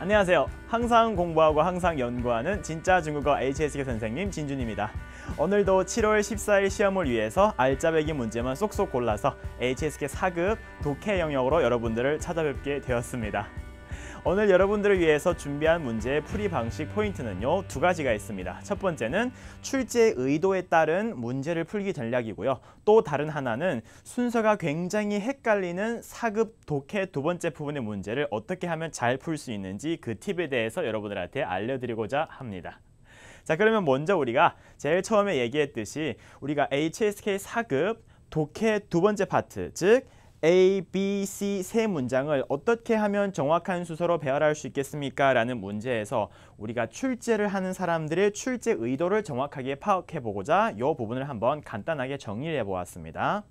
안녕하세요. 항상 공부하고 항상 연구하는 진짜 중국어 HSK 선생님 진준입니다. 오늘도 7월 14일 시험을 위해서 알짜배기 문제만 쏙쏙 골라서 HSK 4급 독해 영역으로 여러분들을 찾아뵙게 되었습니다. 오늘 여러분들을 위해서 준비한 문제의 풀이 방식 포인트는요, 두 가지가 있습니다. 첫 번째는 출제 의도에 따른 문제를 풀기 전략이고요. 또 다른 하나는 순서가 굉장히 헷갈리는 4급 독해 두 번째 부분의 문제를 어떻게 하면 잘 풀 수 있는지 그 팁에 대해서 여러분들한테 알려드리고자 합니다. 자, 그러면 먼저 우리가 제일 처음에 얘기했듯이 우리가 HSK 4급 독해 두 번째 파트, 즉 A, B, C 세 문장을 어떻게 하면 정확한 순서로 배열할 수 있겠습니까? 라는 문제에서 우리가 출제를 하는 사람들의 출제 의도를 정확하게 파악해보고자 이 부분을 한번 간단하게 정리를 해보았습니다.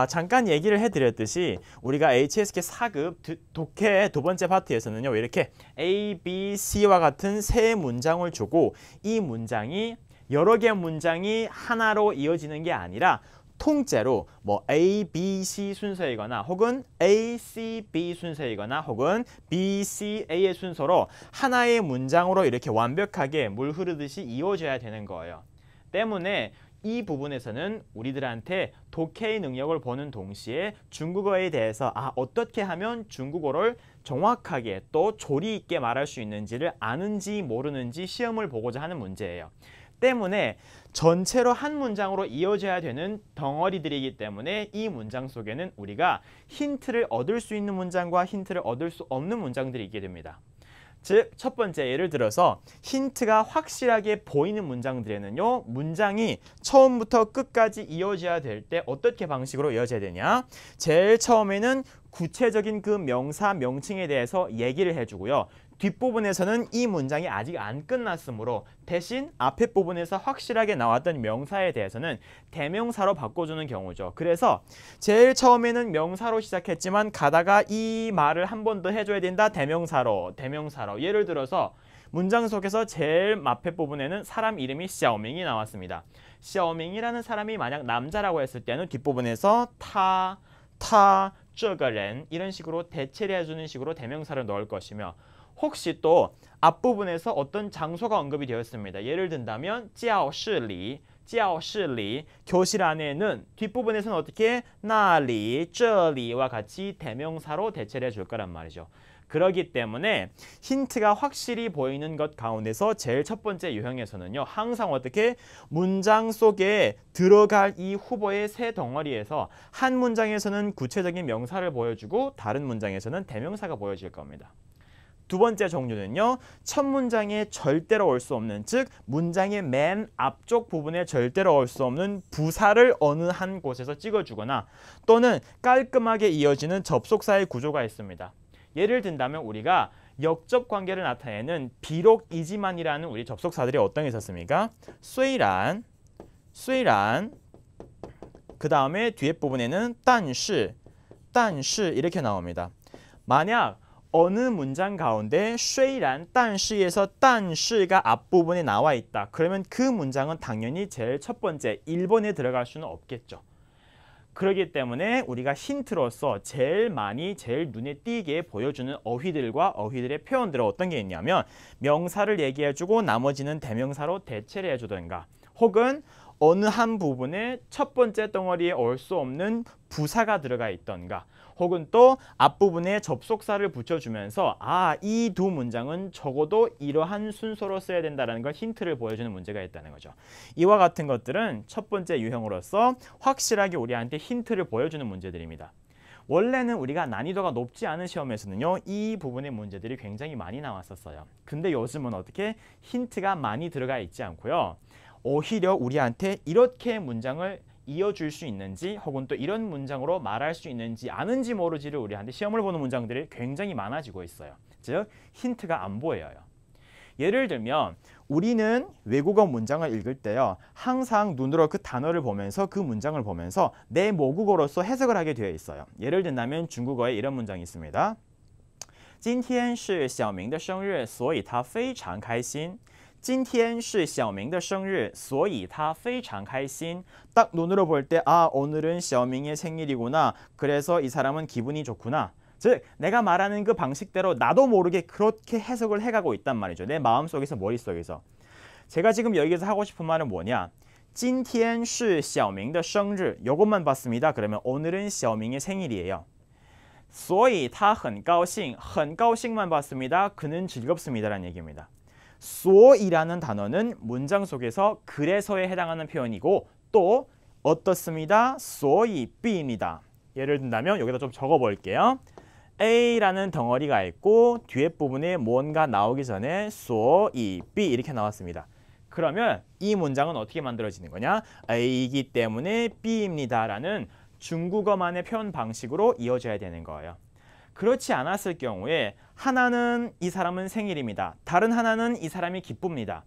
잠깐 얘기를 해드렸듯이 우리가 HSK 4급 독해 두 번째 파트에서는요, 이렇게 A, B, C와 같은 세 문장을 주고 이 문장이 여러 개의 문장이 하나로 이어지는 게 아니라 통째로 뭐 A, B, C 순서이거나 혹은 A, C, B 순서이거나 혹은 B, C, A의 순서로 하나의 문장으로 이렇게 완벽하게 물 흐르듯이 이어져야 되는 거예요. 때문에 이 부분에서는 우리들한테 독해의 능력을 보는 동시에 중국어에 대해서 어떻게 하면 중국어를 정확하게 또 조리 있게 말할 수 있는지를 아는지 모르는지 시험을 보고자 하는 문제예요. 때문에 전체로 한 문장으로 이어져야 되는 덩어리들이기 때문에 이 문장 속에는 우리가 힌트를 얻을 수 있는 문장과 힌트를 얻을 수 없는 문장들이 있게 됩니다. 즉, 첫 번째 예를 들어서 힌트가 확실하게 보이는 문장들에는요, 문장이 처음부터 끝까지 이어져야 될 때 어떻게 방식으로 이어져야 되냐? 제일 처음에는 구체적인 그 명사, 명칭에 대해서 얘기를 해주고요. 뒷부분에서는 이 문장이 아직 안 끝났으므로 대신 앞에 부분에서 확실하게 나왔던 명사에 대해서는 대명사로 바꿔주는 경우죠. 그래서 제일 처음에는 명사로 시작했지만 가다가 이 말을 한 번 더 해줘야 된다. 대명사로. 예를 들어서 문장 속에서 제일 앞에 부분에는 사람 이름이 샤오밍이 나왔습니다. 샤오밍이라는 사람이 만약 남자라고 했을 때는 뒷부분에서 타, 这个人 이런 식으로 대체를 해주는 식으로 대명사를 넣을 것이며, 혹시 또 앞부분에서 어떤 장소가 언급이 되었습니다. 예를 든다면 教室里 교실 안에는 뒷부분에서는 어떻게 那里, 这里와 같이 대명사로 대체를 해줄 거란 말이죠. 그렇기 때문에 힌트가 확실히 보이는 것 가운데서 제일 첫 번째 유형에서는요, 항상 어떻게 문장 속에 들어갈 이 후보의 세 덩어리에서 한 문장에서는 구체적인 명사를 보여주고 다른 문장에서는 대명사가 보여질 겁니다. 두 번째 종류는요, 첫 문장에 절대로 올 수 없는, 즉 문장의 맨 앞쪽 부분에 절대로 올 수 없는 부사를 어느 한 곳에서 찍어주거나 또는 깔끔하게 이어지는 접속사의 구조가 있습니다. 예를 든다면 우리가 역접 관계를 나타내는 비록이지만이라는 우리 접속사들이 어떤 게 있었습니까? 虽然그 다음에 뒤에 부분에는 但是 이렇게 나옵니다. 만약 어느 문장 가운데 虽然但是에서 但是가 앞부분에 나와 있다. 그러면 그 문장은 당연히 제일 첫 번째 1번에 들어갈 수는 없겠죠. 그렇기 때문에 우리가 힌트로서 제일 눈에 띄게 보여주는 어휘들과 어휘들의 표현들은 어떤 게 있냐면 명사를 얘기해주고 나머지는 대명사로 대체를 해주던가, 혹은 어느 한 부분에 첫 번째 덩어리에 올 수 없는 부사가 들어가 있던가, 혹은 또 앞부분에 접속사를 붙여주면서 이 두 문장은 적어도 이러한 순서로 써야 된다는 걸 힌트를 보여주는 문제가 있다는 거죠. 이와 같은 것들은 첫 번째 유형으로서 확실하게 우리한테 힌트를 보여주는 문제들입니다. 원래는 우리가 난이도가 높지 않은 시험에서는요, 이 부분의 문제들이 굉장히 많이 나왔었어요. 근데 요즘은 어떻게 힌트가 많이 들어가 있지 않고요, 오히려 우리한테 이렇게 문장을 이어줄 수 있는지 혹은 또 이런 문장으로 말할 수 있는지 아는지 모르지를 우리한테 시험을 보는 문장들이 굉장히 많아지고 있어요. 즉 힌트가 안 보여요. 예를 들면 우리는 외국어 문장을 읽을 때요, 항상 눈으로 그 단어를 보면서 그 문장을 보면서 내 모국어로서 해석을 하게 되어 있어요. 예를 든다면 중국어에 이런 문장이 있습니다. 今天是小明的生日所以他非常开心今天是小明的生日所以他非常开心 딱 눈으로 볼 때 오늘은 샤오밍의 생일이구나. 그래서 이 사람은 기분이 좋구나. 즉 내가 말하는 그 방식대로 나도 모르게 그렇게 해석을 해가고 있단 말이죠. 내 마음속에서 머릿속에서. 제가 지금 여기서 하고 싶은 말은 뭐냐. 今天是小明的生日. 요것만 봤습니다. 그러면 오늘은 小明의 생일이에요. 所以他很高兴. 很高兴만 봤습니다. 그는 즐겁습니다라는 얘기입니다. 所以라는 단어는 문장 속에서 그래서에 해당하는 표현이고 또 어떻습니다. 所以 B입니다. 예를 든다면 여기다 좀 적어볼게요. A라는 덩어리가 있고 뒤에 부분에 뭔가 나오기 전에 所以 B 이렇게 나왔습니다. 그러면 이 문장은 어떻게 만들어지는 거냐? A이기 때문에 B입니다 라는 중국어만의 표현 방식으로 이어져야 되는 거예요. 그렇지 않았을 경우에 하나는 이 사람은 생일입니다. 다른 하나는 이 사람이 기쁩니다.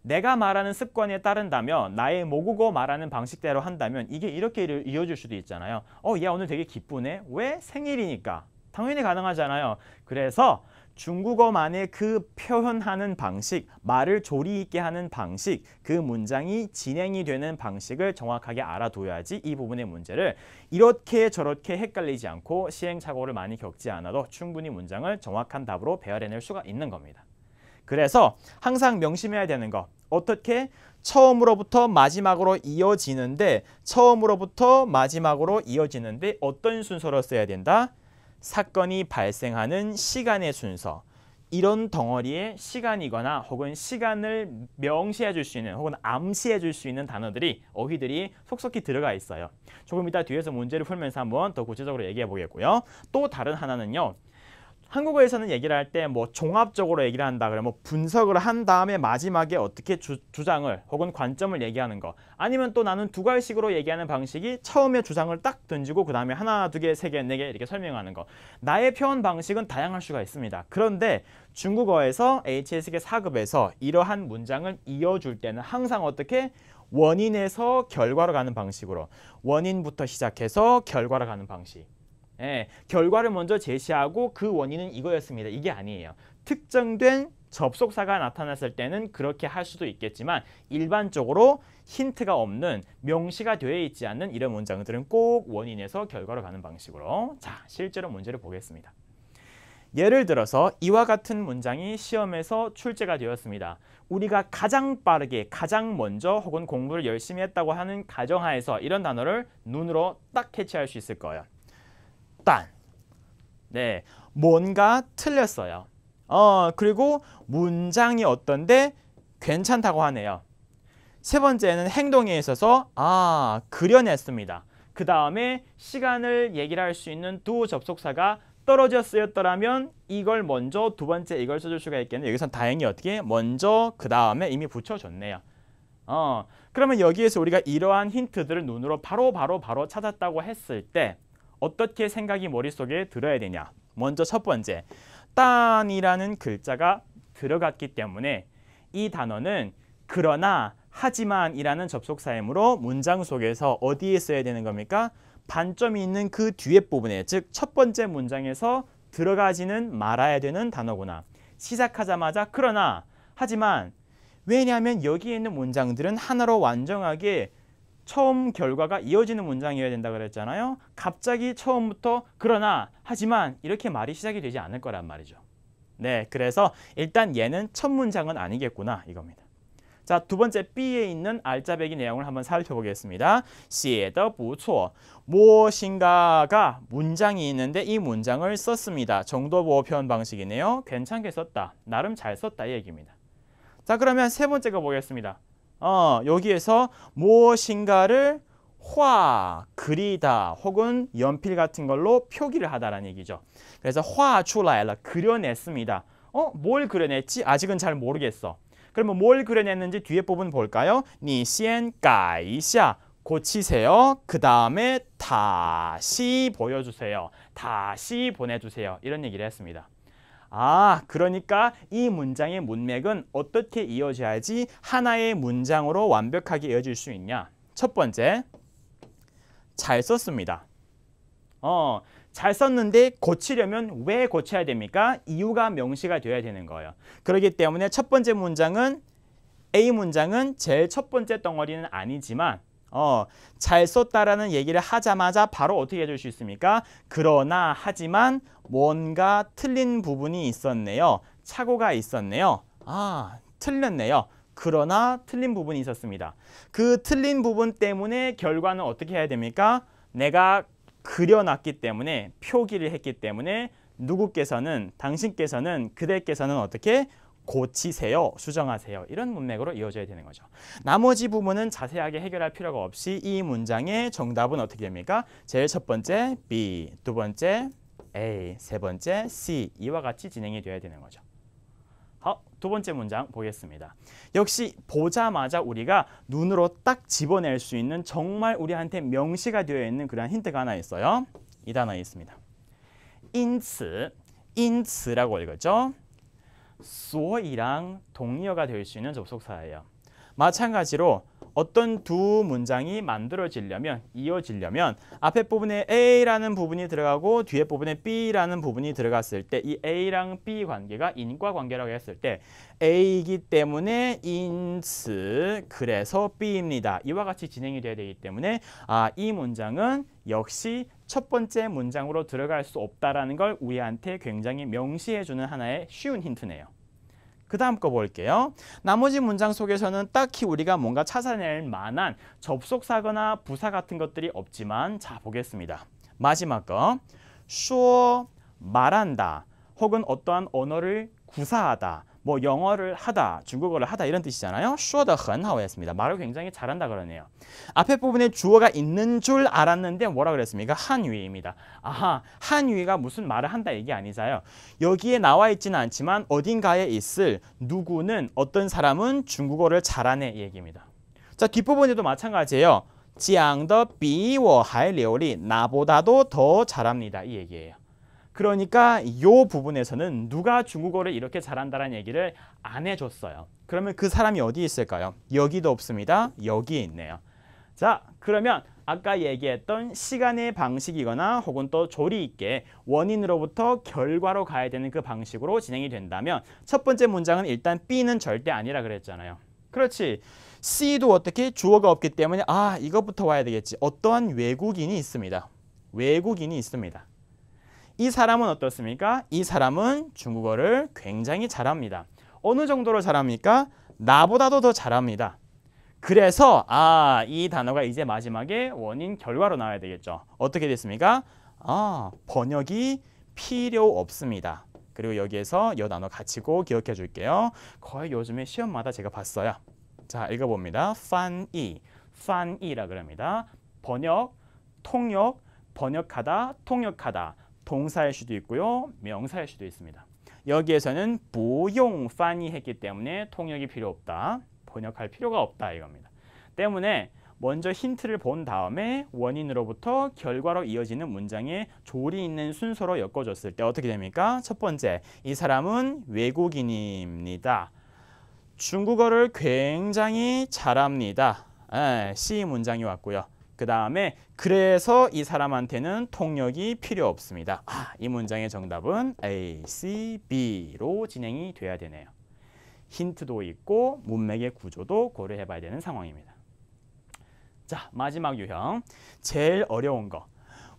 내가 말하는 습관에 따른다면 나의 모국어 말하는 방식대로 한다면 이게 이렇게 이어질 수도 있잖아요. 얘 오늘 되게 기쁘네. 왜? 생일이니까. 당연히 가능하잖아요. 그래서 중국어만의 그 표현하는 방식, 말을 조리 있게 하는 방식, 그 문장이 진행이 되는 방식을 정확하게 알아둬야지 이 부분의 문제를 이렇게 저렇게 헷갈리지 않고 시행착오를 많이 겪지 않아도 충분히 문장을 정확한 답으로 배열해낼 수가 있는 겁니다. 그래서 항상 명심해야 되는 거. 어떻게? 처음으로부터 마지막으로 이어지는데 처음으로부터 마지막으로 이어지는데 어떤 순서로 써야 된다? 사건이 발생하는 시간의 순서. 이런 덩어리에 시간이거나 혹은 시간을 명시해 줄 수 있는 혹은 암시해 줄 수 있는 단어들이 어휘들이 속속히 들어가 있어요. 조금 이따 뒤에서 문제를 풀면서 한번 더 구체적으로 얘기해 보겠고요. 또 다른 하나는요. 한국어에서는 얘기를 할 때 뭐 종합적으로 얘기를 한다 그러면 뭐 분석을 한 다음에 마지막에 어떻게 주장을 혹은 관점을 얘기하는 거 아니면 또 나는 두 가지식으로 얘기하는 방식이 처음에 주장을 딱 던지고 그 다음에 하나, 두 개, 세 개, 네 개 이렇게 설명하는 거. 나의 표현 방식은 다양할 수가 있습니다. 그런데 중국어에서 HSK 4급에서 이러한 문장을 이어줄 때는 항상 어떻게? 원인에서 결과로 가는 방식으로 원인부터 시작해서 결과로 가는 방식. 결과를 먼저 제시하고 그 원인은 이거였습니다. 이게 아니에요. 특정된 접속사가 나타났을 때는 그렇게 할 수도 있겠지만 일반적으로 힌트가 없는 명시가 되어 있지 않는 이런 문장들은 꼭 원인에서 결과로 가는 방식으로 자, 실제로 문제를 보겠습니다. 예를 들어서 이와 같은 문장이 시험에서 출제가 되었습니다. 우리가 가장 빠르게, 가장 먼저 혹은 공부를 열심히 했다고 하는 가정하에서 이런 단어를 눈으로 딱 캐치할 수 있을 거예요. 딴. 네, 뭔가 틀렸어요. 그리고 문장이 어떤데 괜찮다고 하네요. 세 번째는 행동에 있어서 그려냈습니다. 그 다음에 시간을 얘기를 할 수 있는 두 접속사가 떨어져 쓰였더라면 이걸 먼저 두 번째 이걸 써줄 수가 있겠네요. 여기선 다행히 어떻게 먼저 그 다음에 이미 붙여줬네요. 그러면 여기에서 우리가 이러한 힌트들을 눈으로 바로 찾았다고 했을 때 어떻게 생각이 머릿속에 들어야 되냐. 먼저 첫 번째, 딴이라는 글자가 들어갔기 때문에 이 단어는 그러나, 하지만이라는 접속사이므로 문장 속에서 어디에 써야 되는 겁니까? 반점이 있는 그 뒤에 부분에, 즉 첫 번째 문장에서 들어가지는 말아야 되는 단어구나. 시작하자마자 그러나, 하지만, 왜냐하면 여기에 있는 문장들은 하나로 완전하게 처음 결과가 이어지는 문장이어야 된다 그랬잖아요. 갑자기 처음부터 그러나, 하지만 이렇게 말이 시작이 되지 않을 거란 말이죠. 네, 그래서 일단 얘는 첫 문장은 아니겠구나 이겁니다. 자, 두 번째 B에 있는 알짜배기 내용을 한번 살펴보겠습니다. 写得不错. 무엇인가가 문장이 있는데 이 문장을 썼습니다. 정도보호 표현 방식이네요. 괜찮게 썼다. 나름 잘 썼다 이 얘기입니다. 자, 그러면 세 번째 거 보겠습니다. 여기에서 무엇인가를 그리다 혹은 연필 같은 걸로 표기를 하다라는 얘기죠. 그래서 画出来了, 그려냈습니다. 뭘 그려냈지? 아직은 잘 모르겠어. 그러면 뭘 그려냈는지 뒤에 부분 볼까요? 你先改一下, 고치세요. 그 다음에 다시 보여주세요. 다시 보내주세요. 이런 얘기를 했습니다. 그러니까 이 문장의 문맥은 어떻게 이어져야지 하나의 문장으로 완벽하게 이어질 수 있냐. 첫 번째, 잘 썼습니다. 잘 썼는데 고치려면 왜 고쳐야 됩니까? 이유가 명시가 되어야 되는 거예요. 그렇기 때문에 첫 번째 문장은 A 문장은 제일 첫 번째 덩어리는 아니지만 잘 썼다라는 얘기를 하자마자 바로 어떻게 해줄 수 있습니까? 그러나 하지만 뭔가 틀린 부분이 있었네요. 착오가 있었네요. 틀렸네요. 그러나 틀린 부분이 있었습니다. 그 틀린 부분 때문에 결과는 어떻게 해야 됩니까? 내가 그려놨기 때문에 표기를 했기 때문에 누구께서는 당신께서는 그대께서는 어떻게 고치세요, 수정하세요. 이런 문맥으로 이어져야 되는 거죠. 나머지 부분은 자세하게 해결할 필요가 없이 이 문장의 정답은 어떻게 됩니까? 제일 첫 번째 B, 두 번째 A, 세 번째 C 이와 같이 진행이 되어야 되는 거죠. 두 번째 문장 보겠습니다. 역시 보자마자 우리가 눈으로 딱 집어낼 수 있는 정말 우리한테 명시가 되어 있는 그런 힌트가 하나 있어요. 이 단어에 있습니다. 인츠라고 읽었죠. 所以랑 동의어가 될 수 있는 접속사예요. 마찬가지로 어떤 두 문장이 만들어지려면, 이어지려면 앞에 부분에 A라는 부분이 들어가고 뒤에 부분에 B라는 부분이 들어갔을 때 이 A랑 B 관계가 인과 관계라고 했을 때 A이기 때문에 인츠, 그래서 B입니다. 이와 같이 진행이 돼야 되기 때문에 이 문장은 역시 첫 번째 문장으로 들어갈 수 없다라는 걸 우리한테 굉장히 명시해주는 하나의 쉬운 힌트네요. 그 다음 거 볼게요. 나머지 문장 속에서는 딱히 우리가 뭔가 찾아낼 만한 접속사거나 부사 같은 것들이 없지만 자 보겠습니다. 마지막 거. 说 말한다 혹은 어떠한 언어를 구사하다, 뭐 영어를 하다, 중국어를 하다 이런 뜻이잖아요. 说得很好했습니다. 말을 굉장히 잘한다 그러네요. 앞에 부분에 주어가 있는 줄 알았는데 뭐라 그랬습니까? 한유입니다. 한유가 무슨 말을 한다 얘기 아니잖아요. 여기에 나와 있지는 않지만 어딘가에 있을 누구는 어떤 사람은 중국어를 잘하네 얘기입니다. 자 뒷부분에도 마찬가지예요. 讲得比我还流利, 나보다도 더 잘합니다. 이 얘기예요. 그러니까 이 부분에서는 누가 중국어를 이렇게 잘한다는 얘기를 안 해줬어요. 그러면 그 사람이 어디 있을까요? 여기도 없습니다. 여기에 있네요. 자, 그러면 아까 얘기했던 시간의 방식이거나 혹은 또 조리 있게 원인으로부터 결과로 가야 되는 그 방식으로 진행이 된다면 첫 번째 문장은 일단 B는 절대 아니라 그랬잖아요. 그렇지. C도 어떻게 주어가 없기 때문에 이것부터 와야 되겠지. 어떠한 외국인이 있습니다. 외국인이 있습니다. 이 사람은 어떻습니까? 이 사람은 중국어를 굉장히 잘합니다. 어느 정도로 잘합니까? 나보다도 더 잘합니다. 그래서 이 단어가 이제 마지막에 원인 결과로 나와야 되겠죠. 어떻게 됐습니까? 번역이 필요 없습니다. 그리고 여기에서 이 단어 같이 꼭 기억해 줄게요. 거의 요즘에 시험마다 제가 봤어요. 자, 읽어봅니다. 판이라 그럽니다. 번역, 통역, 번역하다, 통역하다. 동사일 수도 있고요. 명사일 수도 있습니다. 여기에서는 不用翻译 했기 때문에 통역이 필요 없다. 번역할 필요가 없다 이겁니다. 때문에 먼저 힌트를 본 다음에 원인으로부터 결과로 이어지는 문장의 조리 있는 순서로 엮어줬을 때 어떻게 됩니까? 첫 번째, 이 사람은 외국인입니다. 중국어를 굉장히 잘합니다. C 문장이 왔고요. 그 다음에 그래서 이 사람한테는 통역이 필요 없습니다. 이 문장의 정답은 A, C, B로 진행이 돼야 되네요. 힌트도 있고 문맥의 구조도 고려해 봐야 되는 상황입니다. 자, 마지막 유형. 제일 어려운 거.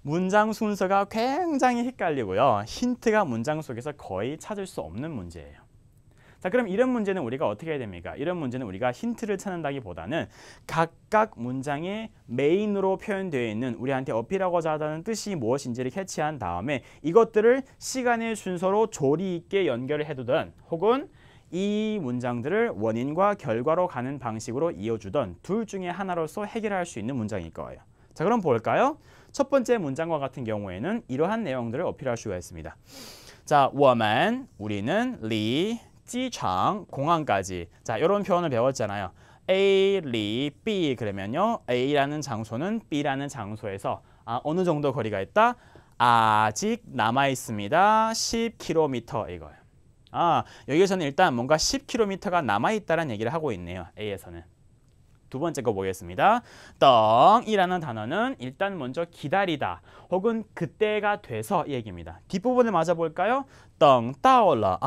문장 순서가 굉장히 헷갈리고요. 힌트가 문장 속에서 거의 찾을 수 없는 문제예요. 자, 그럼 이런 문제는 우리가 어떻게 해야 됩니까? 이런 문제는 우리가 힌트를 찾는다기보다는 각각 문장의 메인으로 표현되어 있는 우리한테 어필하고자 하는 뜻이 무엇인지를 캐치한 다음에 이것들을 시간의 순서로 조리 있게 연결을 해두든 혹은 이 문장들을 원인과 결과로 가는 방식으로 이어주던 둘 중에 하나로서 해결할 수 있는 문장일 거예요. 자, 그럼 볼까요? 첫 번째 문장과 같은 경우에는 이러한 내용들을 어필할 수가 있습니다. 자, 我们, 우리는, 리,机场, 공항까지. 자, 이런 표현을 배웠잖아요. A, 리, B 그러면요. A라는 장소는 B라는 장소에서 어느 정도 거리가 있다? 아직 남아 있습니다. 10km 이거예요. 여기에서는 일단 뭔가 10km가 남아 있다는 얘기를 하고 있네요. A에서는. 두 번째 거 보겠습니다. 덩이라는 단어는 일단 먼저 기다리다 혹은 그때가 돼서 이 얘기입니다. 뒷부분을 맞아볼까요? 덩 따올라.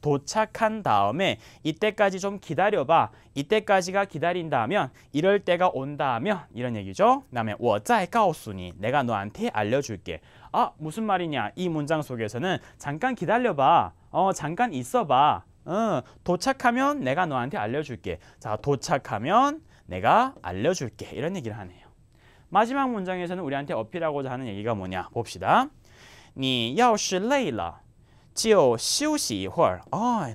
도착한 다음에 이때까지 좀 기다려봐. 이때까지가 기다린다면 이럴 때가 온다면 이런 얘기죠. 그다음에 我再告诉你. 내가 너한테 알려줄게. 무슨 말이냐? 이 문장 속에서는 잠깐 기다려봐. 잠깐 있어봐. 도착하면 내가 너한테 알려줄게. 자, 도착하면 내가 알려줄게. 이런 얘기를 하네요. 마지막 문장에서는 우리한테 어필하고자 하는 얘기가 뭐냐? 봅시다. 你要是累了就休息一会儿.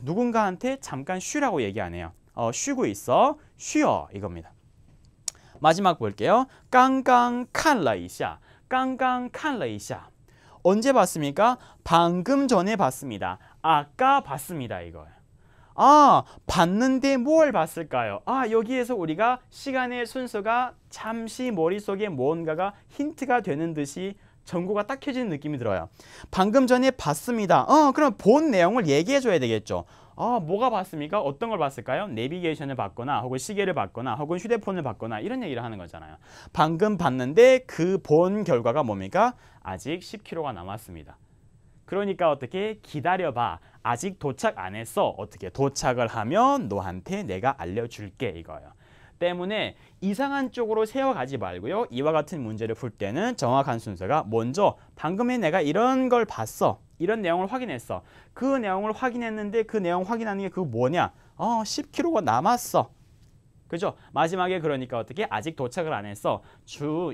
누군가한테 잠깐 쉬라고 얘기하네요. 쉬고 있어. 쉬어. 이겁니다. 마지막 볼게요. 刚刚看了一下. 刚刚看了一下. 언제 봤습니까? 방금 전에 봤습니다. 아까 봤습니다. 이거예요. 봤는데 뭘 봤을까요? 여기에서 우리가 시간의 순서가 잠시 머릿속에 뭔가가 힌트가 되는 듯이 전구가 딱 켜지는 느낌이 들어요. 방금 전에 봤습니다. 그럼 본 내용을 얘기해 줘야 되겠죠. 뭐가 봤습니까? 어떤 걸 봤을까요? 내비게이션을 봤거나 혹은 시계를 봤거나 혹은 휴대폰을 봤거나 이런 얘기를 하는 거잖아요. 방금 봤는데 그 본 결과가 뭡니까? 아직 10km가 남았습니다. 그러니까 어떻게 기다려봐. 아직 도착 안 했어. 어떻게 도착을 하면 너한테 내가 알려줄게 이거예요. 때문에 이상한 쪽으로 세워가지 말고요. 이와 같은 문제를 풀 때는 정확한 순서가 먼저 방금에 내가 이런 걸 봤어. 이런 내용을 확인했어. 그 내용을 확인했는데 그 내용 확인하는 게 그거 뭐냐? 10km가 남았어. 그죠? 마지막에 그러니까 어떻게 아직 도착을 안 했어.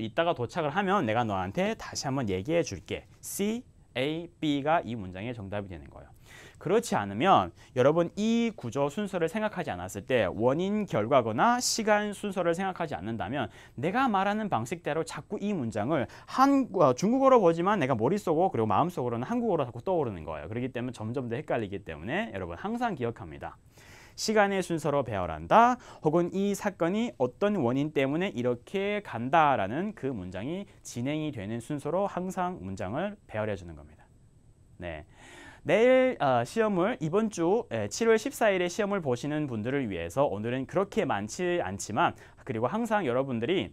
이따가 도착을 하면 내가 너한테 다시 한번 얘기해 줄게. C, A, B가 이 문장의 정답이 되는 거예요. 그렇지 않으면 여러분 이 구조 순서를 생각하지 않았을 때 원인 결과거나 시간 순서를 생각하지 않는다면 내가 말하는 방식대로 자꾸 이 문장을 중국어로 보지만 내가 머릿속으로 그리고 마음속으로는 한국어로 자꾸 떠오르는 거예요. 그렇기 때문에 점점 더 헷갈리기 때문에 여러분 항상 기억합니다. 시간의 순서로 배열한다 혹은 이 사건이 어떤 원인 때문에 이렇게 간다라는 그 문장이 진행이 되는 순서로 항상 문장을 배열해 주는 겁니다. 네. 내일 시험을 이번 주 7월 14일에 시험을 보시는 분들을 위해서 오늘은 그렇게 많지 않지만 그리고 항상 여러분들이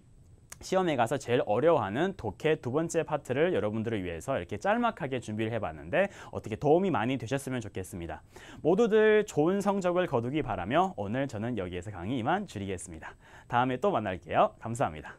시험에 가서 제일 어려워하는 독해 두 번째 파트를 여러분들을 위해서 이렇게 짤막하게 준비를 해봤는데 어떻게 도움이 많이 되셨으면 좋겠습니다. 모두들 좋은 성적을 거두기 바라며 오늘 저는 여기에서 강의 이만 줄이겠습니다. 다음에 또 만날게요. 감사합니다.